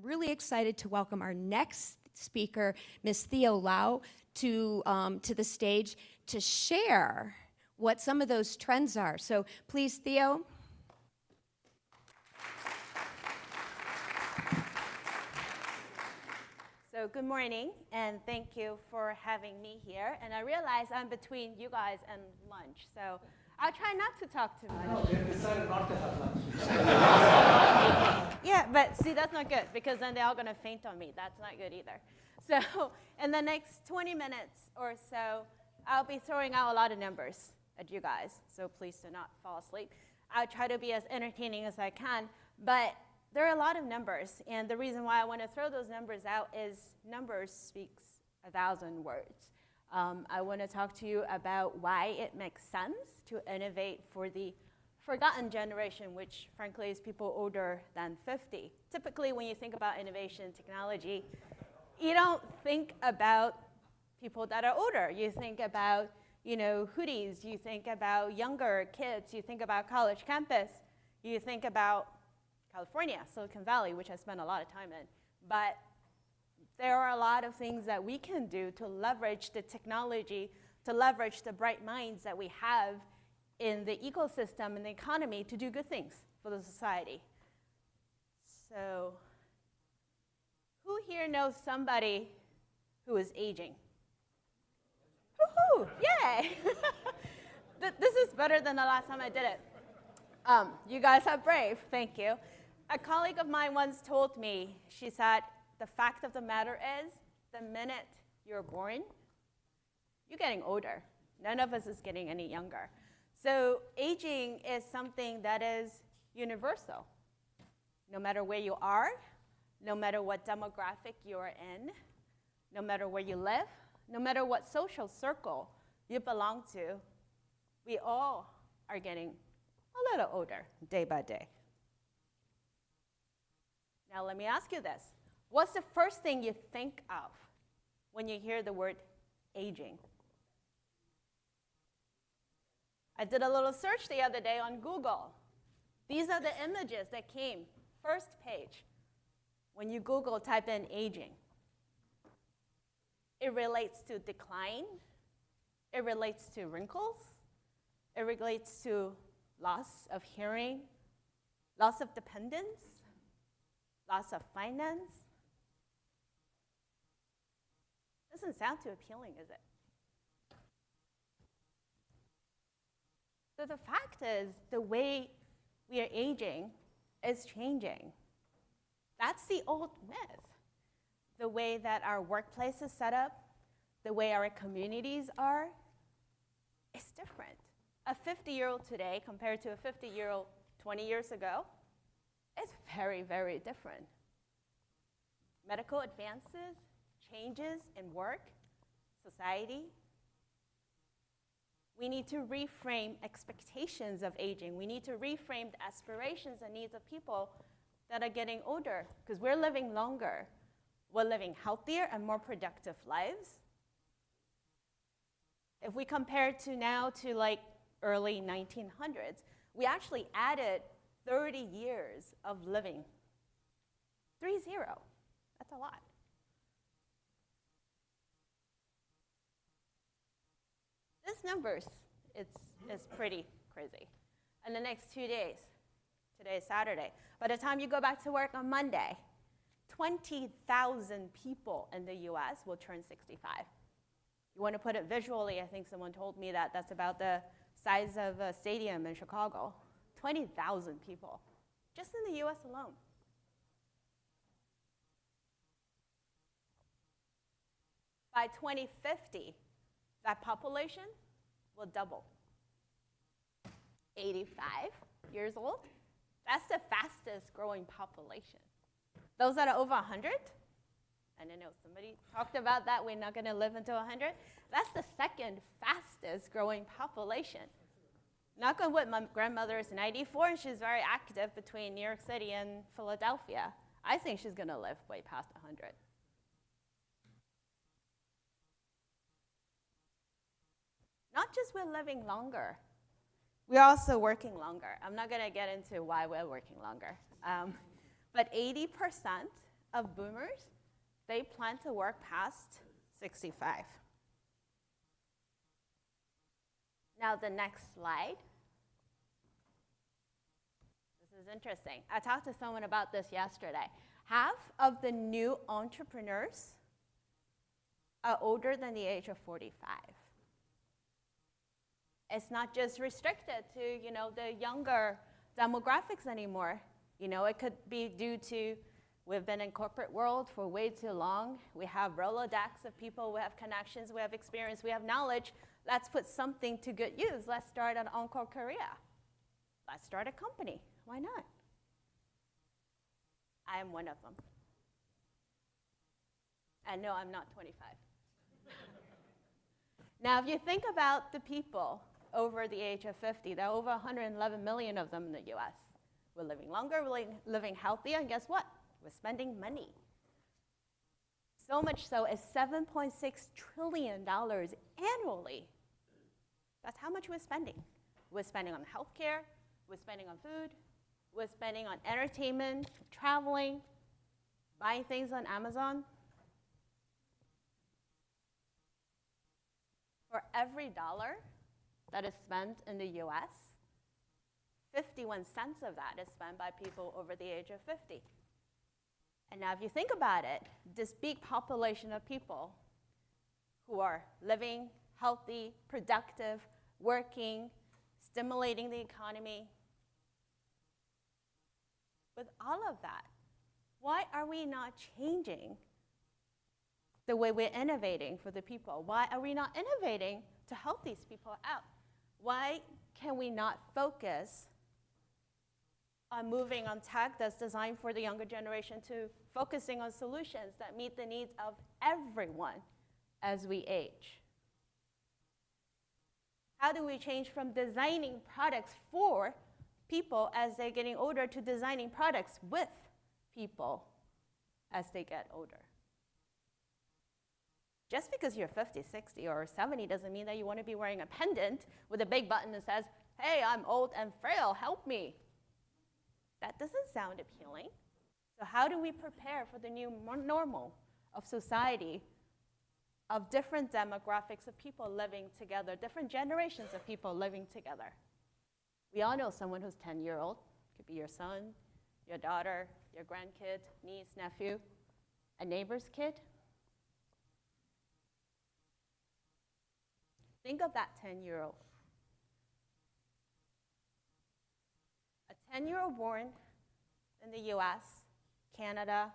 really excited to welcome our next speaker, Ms. Theo Lau, to the stage to share what some of those trends are. So please, Theo. So good morning, and thank you for having me here. And I realize I'm between you guys and lunch, so I'll try not to talk too much. No, they decided not to have lunch. Yeah, but see, that's not good, because then they're all going to faint on me. That's not good either. So in the next 20 minutes or so, I'll be throwing out a lot of numbers at you guys, so please do not fall asleep. I'll try to be as entertaining as I can, but there are a lot of numbers, and the reason why I want to throw those numbers out is numbers speaks 1,000 words. I want to talk to you about why it makes sense to innovate for the forgotten generation, which frankly is people older than 50. Typically, when you think about innovation technology, you don't think about people that are older. You think about, hoodies. You think about younger kids. You think about college campus. You think about California, Silicon Valley, which I spent a lot of time in. But there are a lot of things that we can do to leverage the technology, to leverage the bright minds that we have in the ecosystem and the economy to do good things for the society. So who here knows somebody who is aging? Woohoo! Yay! This is better than the last time I did it. You guys are brave. Thank you. A colleague of mine once told me, she said, the fact of the matter is, the minute you're born, you're getting older. None of us is getting any younger. So aging is something that is universal. No matter where you are, no matter what demographic you're in, no matter where you live, no matter what social circle you belong to, we all are getting a little older day by day. Now let me ask you this. What's the first thing you think of when you hear the word aging? I did a little search the other day on Google. These are the images that came first page when you Google type in aging. It relates to decline. It relates to wrinkles. It relates to loss of hearing, loss of dependence, loss of finance. Doesn't sound too appealing, is it? So the fact is, the way we are aging is changing. That's the old myth. The way that our workplace is set up, the way our communities are, is different. A 50-year-old today compared to a 50-year-old 20 years ago is very, very different. Medical advances, changes in work, society. We need to reframe expectations of aging. We need to reframe the aspirations and needs of people that are getting older, because we're living longer. We're living healthier and more productive lives. If we compare to now to like early 1900s, we actually added 30 years of living. 30. That's a lot. This numbers, it's pretty crazy. In the next 2 days, today is Saturday, by the time you go back to work on Monday, 20,000 people in the US will turn 65. You want to put it visually, I think someone told me that that's about the size of a stadium in Chicago. 20,000 people, just in the US alone. By 2050, that population will double. 85 years old, that's the fastest growing population. Those that are over 100, I don't know, somebody talked about that, we're not going to live until 100. That's the second fastest growing population. Knock on wood, my grandmother is 94, and she's very active between New York City and Philadelphia. I think she's going to live way past 100. Not just we're living longer, we're also working longer. I'm not going to get into why we're working longer. But 80% of boomers, they plan to work past 65. Now the next slide. This is interesting. I talked to someone about this yesterday. Half of the new entrepreneurs are older than the age of 45. It's not just restricted to, the younger demographics anymore. It could be due to we've been in corporate world for way too long. We have Rolodex of people, we have connections, we have experience, we have knowledge. Let's put something to good use. Let's start an Encore career. Let's start a company. Why not? I am one of them. And no, I'm not 25. Now, if you think about the people over the age of 50, there are over 111 million of them in the US. We're living longer, we're living healthier, and guess what? We're spending money. So much so as $7.6 trillion annually. That's how much we're spending. We're spending on healthcare, we're spending on food, we're spending on entertainment, traveling, buying things on Amazon. For every dollar that is spent in the US, 51 cents of that is spent by people over the age of 50. And now if you think about it, this big population of people who are living healthy, productive, working, stimulating the economy, with all of that, why are we not changing the way we're innovating for the people? Why are we not innovating to help these people out? Why can we not focus on moving on tech that's designed for the younger generation to focusing on solutions that meet the needs of everyone as we age? How do we change from designing products for people as they're getting older to designing products with people as they get older? Just because you're 50, 60, or 70 doesn't mean that you want to be wearing a pendant with a big button that says, hey, I'm old and frail, help me. That doesn't sound appealing. So how do we prepare for the new normal of society, of different demographics of people living together, different generations of people living together? We all know someone who's 10-year-old. Could be your son, your daughter, your grandkid, niece, nephew, a neighbor's kid. Think of that 10-year-old. A 10-year-old born in the US, Canada,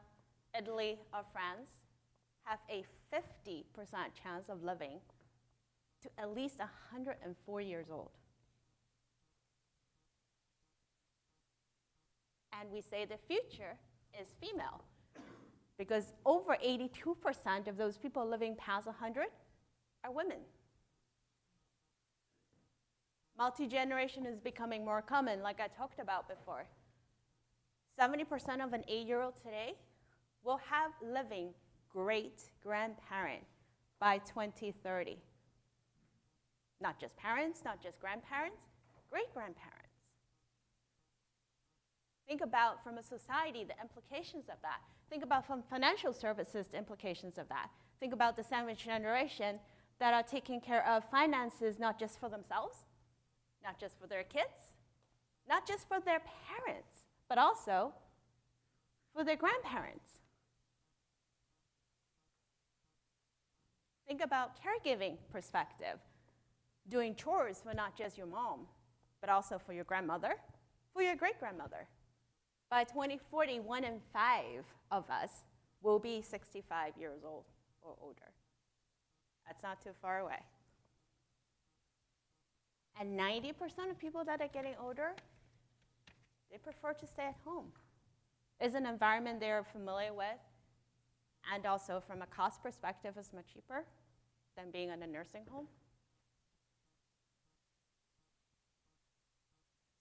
Italy, or France have a 50% chance of living to at least 104 years old. And we say the future is female because over 82% of those people living past 100 are women. Multi-generation is becoming more common, like I talked about before. 70% of an 8-year-old today will have living great-grandparent by 2030. Not just parents, not just grandparents, great-grandparents. Think about, from a society, the implications of that. Think about from financial services, the implications of that. Think about the sandwich generation that are taking care of finances not just for themselves, not just for their kids, not just for their parents, but also for their grandparents. Think about caregiving perspective, doing chores for not just your mom, but also for your grandmother, for your great-grandmother. By 2040, 1 in 5 of us will be 65 years old or older. That's not too far away. And 90% of people that are getting older, they prefer to stay at home. It's an environment they're familiar with, and also from a cost perspective, it's much cheaper than being in a nursing home.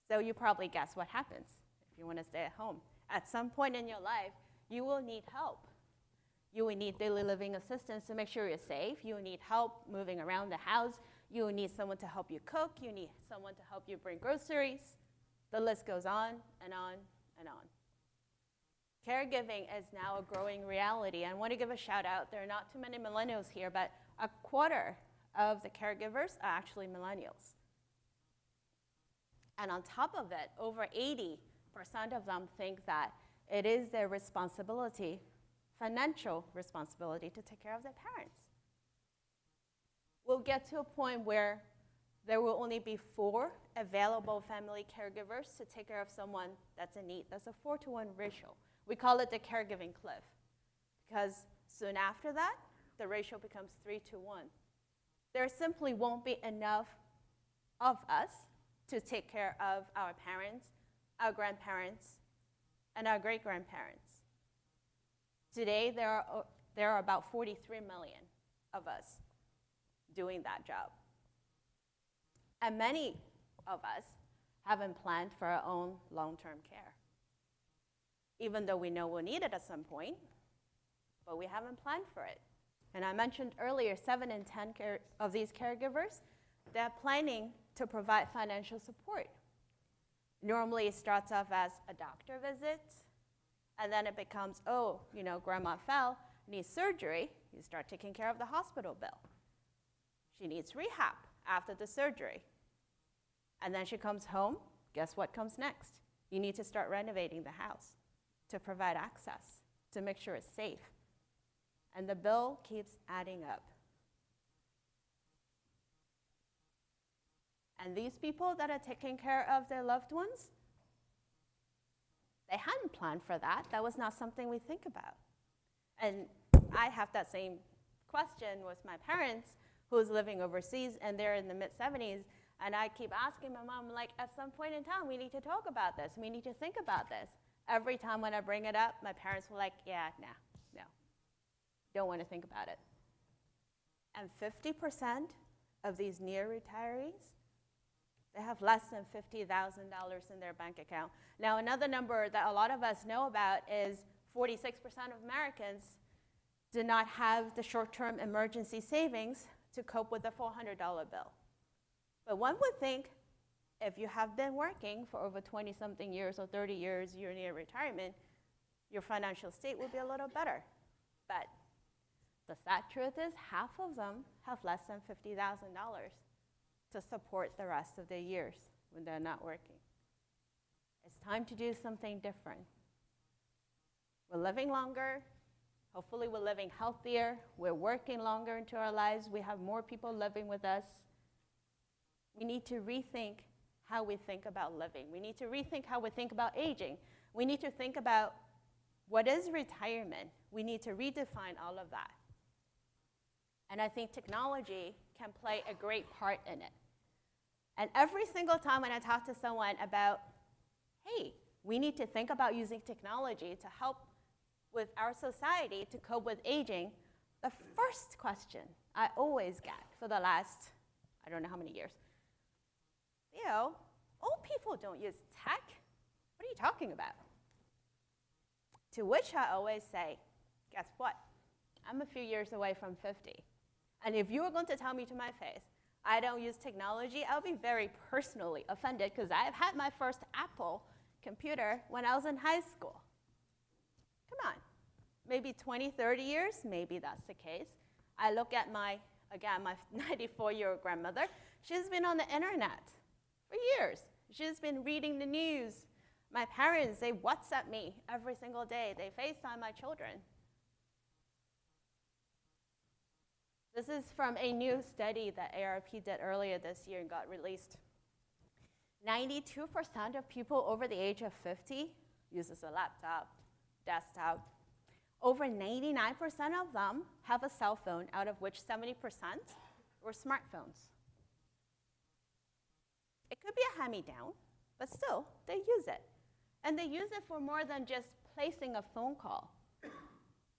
So you probably guess what happens if you want to stay at home. At some point in your life, you will need help. You will need daily living assistance to make sure you're safe. You will need help moving around the house. You will need someone to help you cook. You need someone to help you bring groceries. The list goes on and on and on. Caregiving is now a growing reality. I want to give a shout out. There are not too many millennials here, but a quarter of the caregivers are actually millennials. And on top of it, over 80% of them think that it is their responsibility, financial responsibility, to take care of their parents. We'll get to a point where there will only be 4 available family caregivers to take care of someone that's in need. That's a 4-to-1 ratio. We call it the caregiving cliff, because soon after that, the ratio becomes 3-to-1. There simply won't be enough of us to take care of our parents, our grandparents, and our great-grandparents. Today, there are about 43 million of us doing that job. And many of us haven't planned for our own long-term care, even though we know we'll need it at some point, but we haven't planned for it. And I mentioned earlier, 7 in 10 of these caregivers, they're planning to provide financial support. Normally, it starts off as a doctor visit, and then it becomes, oh, grandma fell, needs surgery. You start taking care of the hospital bill. She needs rehab after the surgery. And then she comes home. Guess what comes next? You need to start renovating the house to provide access, to make sure it's safe. And the bill keeps adding up. And these people that are taking care of their loved ones, they hadn't planned for that. That was not something we think about. And I have that same question with my parents, who's living overseas, and they're in the mid-70s, and I keep asking my mom, like, at some point in time, we need to talk about this. We need to think about this. Every time when I bring it up, my parents were like, yeah, no, don't want to think about it. And 50% of these near retirees, they have less than $50,000 in their bank account. Now, another number that a lot of us know about is 46% of Americans do not have the short-term emergency savings to cope with a $400 bill. But one would think if you have been working for over 20-something years or 30 years, you're near retirement, your financial state will be a little better. But the sad truth is half of them have less than $50,000 to support the rest of their years when they're not working. It's time to do something different. We're living longer. Hopefully we're living healthier. We're working longer into our lives. We have more people living with us. We need to rethink how we think about living. We need to rethink how we think about aging. We need to think about what is retirement. We need to redefine all of that. And I think technology can play a great part in it. And every single time when I talk to someone about, hey, we need to think about using technology to help with our society to cope with aging, the first question I always get for the last, I don't know how many years, Theo, old people don't use tech. What are you talking about? To which I always say, guess what? I'm a few years away from 50. And if you were going to tell me to my face, I don't use technology, I'll be very personally offended because I've had my first Apple computer when I was in high school. Come on. Maybe 20, 30 years, maybe that's the case. I look at my 94-year-old grandmother. She's been on the internet for years. She's been reading the news. My parents, they WhatsApp me every single day. They FaceTime my children. This is from a new study that ARP did earlier this year and got released. 92% of people over the age of 50 uses a laptop, desktop. Over 99% of them have a cell phone, out of which 70% were smartphones. It could be a hand-me-down, but still, they use it. And they use it for more than just placing a phone call.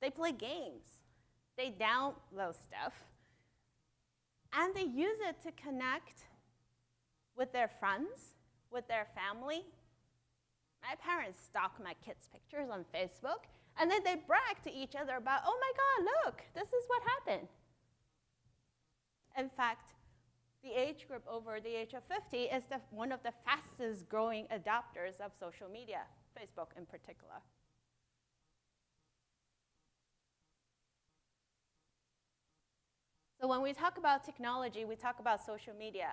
They play games. They download stuff. And they use it to connect with their friends, with their family. My parents stalk my kids' pictures on Facebook, and then they brag to each other about, oh my God, look, this is what happened. In fact, the age group over the age of 50 is one of the fastest growing adopters of social media, Facebook in particular. So when we talk about technology, we talk about social media.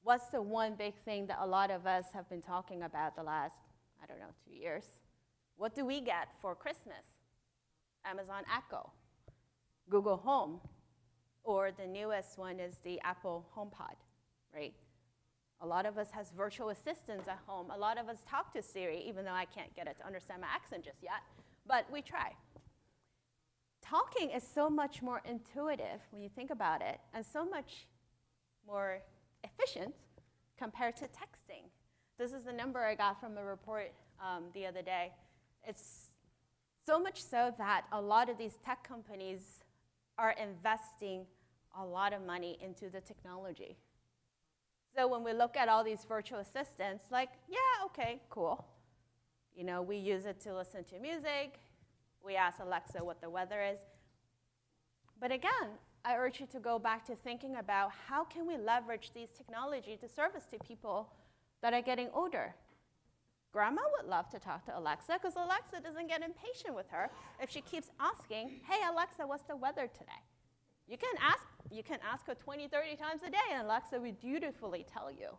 What's the one big thing that a lot of us have been talking about the last, 2 years? What do we get for Christmas? Amazon Echo, Google Home, or the newest one is the Apple HomePod, right? A lot of us has virtual assistants at home. A lot of us talk to Siri, even though I can't get it to understand my accent just yet, but we try. Talking is so much more intuitive when you think about it, and so much more efficient compared to texting. This is the number I got from a report the other day. It's so much so that a lot of these tech companies are investing a lot of money into the technology. So when we look at all these virtual assistants, like, yeah, okay, cool. We use it to listen to music. We ask Alexa what the weather is. But again, I urge you to go back to thinking about how can we leverage these technology to service to people that are getting older. Grandma would love to talk to Alexa because Alexa doesn't get impatient with her if she keeps asking, hey, Alexa, what's the weather today? You can ask her 20, 30 times a day, and Alexa will dutifully tell you.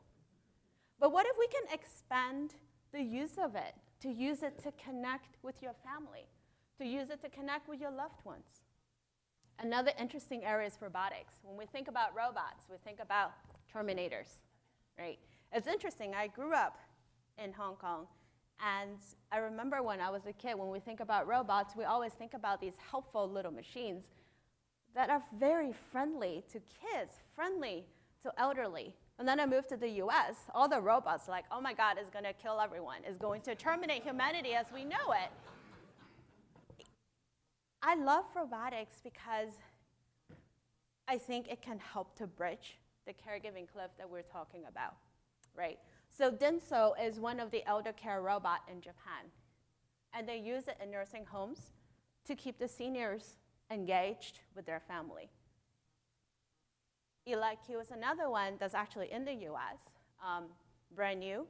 But what if we can expand the use of it, to use it to connect with your family, to use it to connect with your loved ones? Another interesting area is robotics. When we think about robots, we think about Terminators, right? It's interesting. I grew up in Hong Kong, and I remember when I was a kid, when we think about robots, we always think about these helpful little machines that are very friendly to kids, friendly to elderly. And then I moved to the US, all the robots like, oh my God, it's gonna kill everyone, it's going to terminate humanity as we know it. I love robotics because I think it can help to bridge the caregiving cliff that we're talking about, right? So Denso is one of the elder care robot in Japan. And they use it in nursing homes to keep the seniors engaged with their family. ELIQ is another one that's actually in the US, brand new.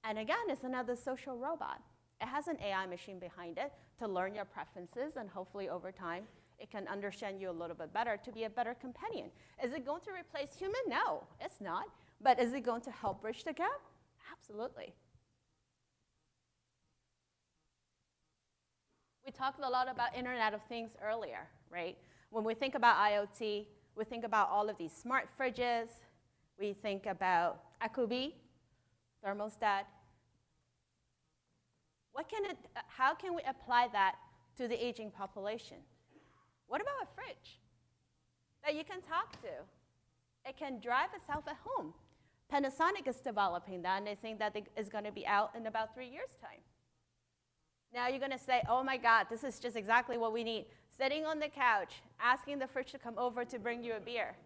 And again, it's another social robot. It has an AI machine behind it to learn your preferences, and hopefully over time, it can understand you a little bit better to be a better companion. Is it going to replace human? No, it's not. But is it going to help bridge the gap? Absolutely. We talked a lot about Internet of Things earlier, right? When we think about IoT, we think about all of these smart fridges. We think about Ecobee, thermostat. How can we apply that to the aging population? What about a fridge that you can talk to? It can drive itself at home. Panasonic is developing that, and they think that it is going to be out in about 3 years' time. Now you're going to say, oh my God, this is just exactly what we need. Sitting on the couch, asking the fridge to come over to bring you a beer.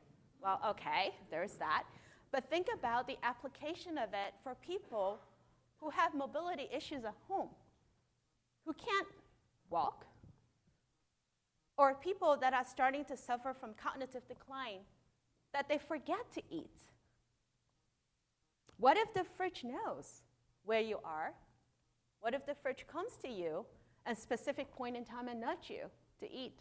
Well, okay, there's that. But think about the application of it for people who have mobility issues at home, who can't walk, or people that are starting to suffer from cognitive decline, that they forget to eat. What if the fridge knows where you are? What if the fridge comes to you at a specific point in time and nudge you to eat?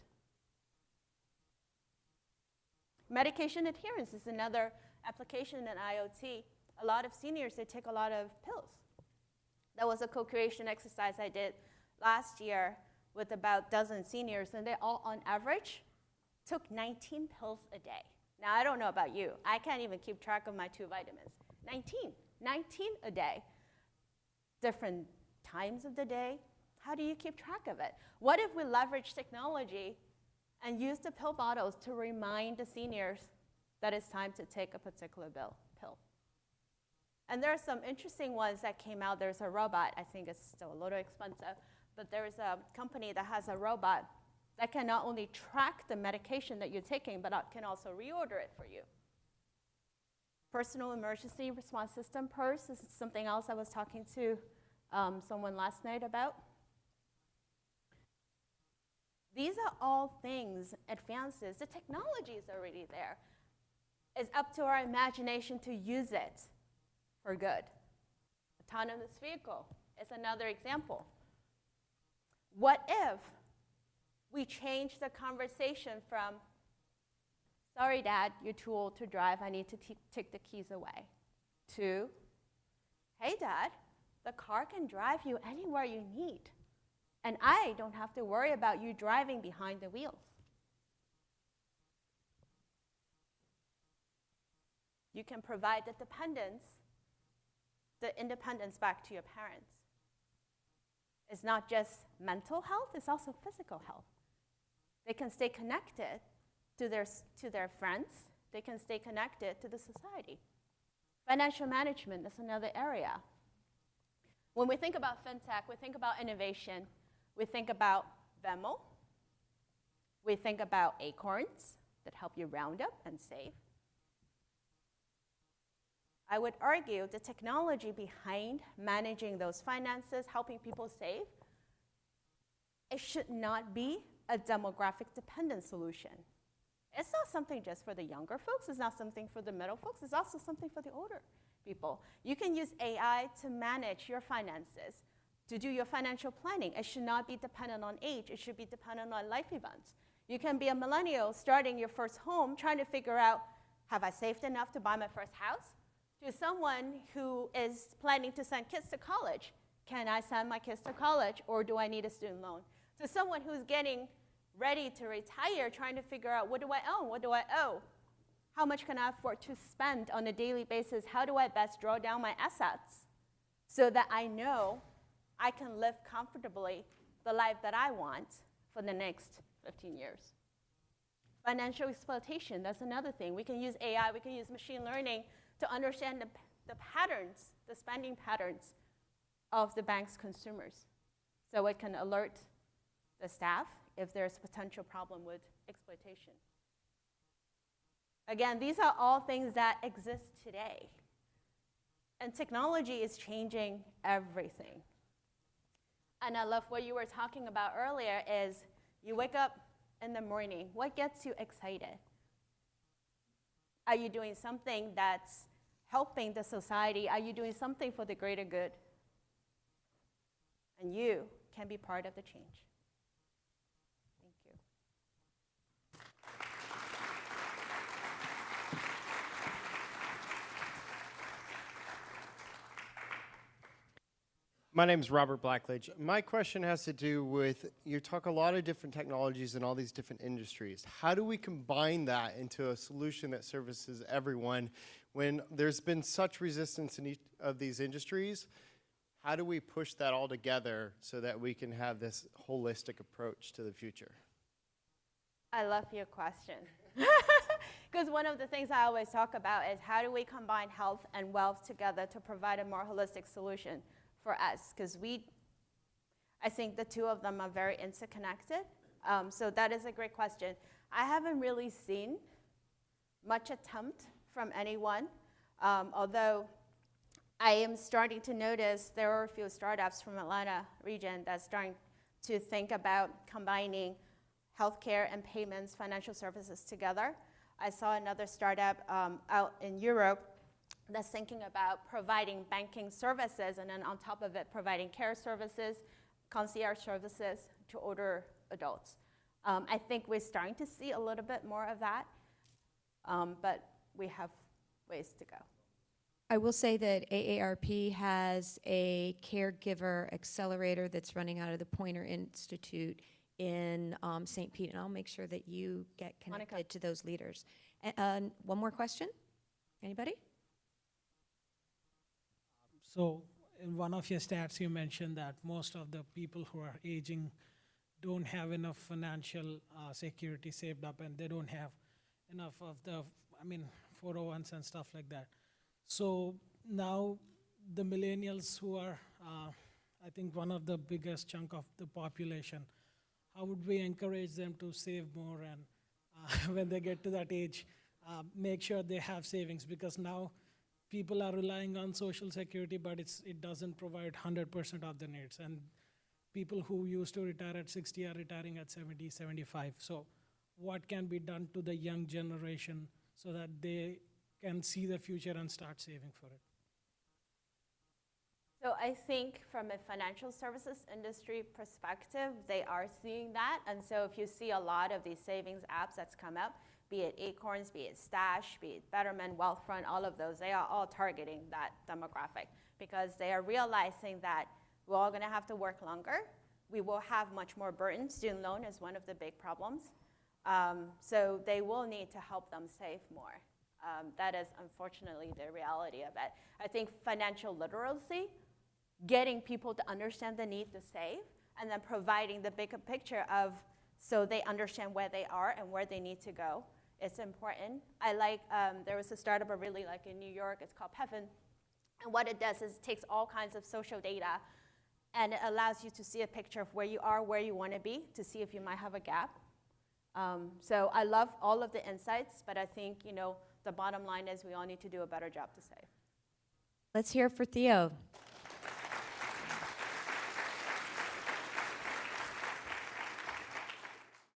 Medication adherence is another application in IoT. A lot of seniors, they take a lot of pills. That was a co-creation exercise I did last year with about a dozen seniors, and they all, on average, took 19 pills a day. Now, I don't know about you. I can't even keep track of my 2 vitamins. 19 a day. Different times of the day. How do you keep track of it? What if we leverage technology and use the pill bottles to remind the seniors that it's time to take a particular pill? And there are some interesting ones that came out. There's a robot. I think it's still a little expensive, but there's a company that has a robot that can not only track the medication that you're taking, but can also reorder it for you. Personal emergency response system, PERS, is something else I was talking to someone last night about. These are all things, advances. The technology is already there. It's up to our imagination to use it for good. Autonomous vehicle is another example. What if we change the conversation from sorry, Dad, you're too old to drive. I need to take the keys away. To, hey, Dad, the car can drive you anywhere you need. And I don't have to worry about you driving behind the wheels. You can provide the independence back to your parents. It's not just mental health, it's also physical health. They can stay connected to their friends. They can stay connected to the society. Financial management is another area. When we think about fintech, we think about innovation. We think about Venmo. We think about acorns that help you round up and save. I would argue the technology behind managing those finances, helping people save, it should not be a demographic dependent solution. It's not something just for the younger folks. It's not something for the middle folks. It's also something for the older people. You can use AI to manage your finances, to do your financial planning. It should not be dependent on age. It should be dependent on life events. You can be a millennial starting your first home, trying to figure out, have I saved enough to buy my first house? To someone who is planning to send kids to college, can I send my kids to college, or do I need a student loan? To someone who's getting ready to retire, trying to figure out, what do I own? What do I owe? How much can I afford to spend on a daily basis? How do I best draw down my assets so that I know I can live comfortably the life that I want for the next 15 years? Financial exploitation, that's another thing. We can use AI, we can use machine learning to understand the patterns, the spending patterns of the bank's consumers. So it can alert the staff if there's a potential problem with exploitation. Again, these are all things that exist today. And technology is changing everything. And I love what you were talking about earlier is you wake up in the morning. What gets you excited? Are you doing something that's helping the society? Are you doing something for the greater good? And you can be part of the change. Thank you. My name is Robert Blackledge. My question has to do with, you talk a lot of different technologies in all these different industries. How do we combine that into a solution that services everyone when there's been such resistance in each of these industries? How do we push that all together so that we can have this holistic approach to the future? I love your question. Because one of the things I always talk about is how do we combine health and wealth together to provide a more holistic solution for us? Because I think the two of them are very interconnected. So that is a great question. I haven't really seen much attempt from anyone, although I am starting to notice there are a few startups from Atlanta region that's starting to think about combining healthcare and payments, financial services together. I saw another startup out in Europe that's thinking about providing banking services and then on top of it providing care services, concierge services to older adults. I think we're starting to see a little bit more of that, but we have ways to go. I will say that AARP has a caregiver accelerator that's running out of the Poynter Institute in St. Pete, and I'll make sure that you get connected Monica. to those leaders. One more question? Anybody? So in one of your stats, you mentioned that most of the people who are aging don't have enough financial security saved up, and they don't have enough of the, 401s and stuff like that. So now the millennials who are, I think, one of the biggest chunk of the population, how would we encourage them to save more and when they get to that age, make sure they have savings? Because now people are relying on Social Security, but it doesn't provide 100% of their needs. And people who used to retire at 60 are retiring at 70, 75. So what can be done to the young generation so that they can see the future and start saving for it? So I think from a financial services industry perspective, they are seeing that. And so if you see a lot of these savings apps that's come up, be it Acorns, be it Stash, be it Betterment, Wealthfront, all of those, they are all targeting that demographic because they are realizing that we're all going to have to work longer. We will have much more burden. Student loan is one of the big problems. So they will need to help them save more. That is unfortunately the reality of it. I think financial literacy, getting people to understand the need to save, and then providing the bigger picture of so they understand where they are and where they need to go. It's important. I like, there was a startup I really like in New York, it's called Pevin. And what it does is it takes all kinds of social data and it allows you to see a picture of where you are, where you want to be, to see if you might have a gap. So I love all of the insights, but I think, the bottom line is we all need to do a better job to save. Let's hear it for Theo.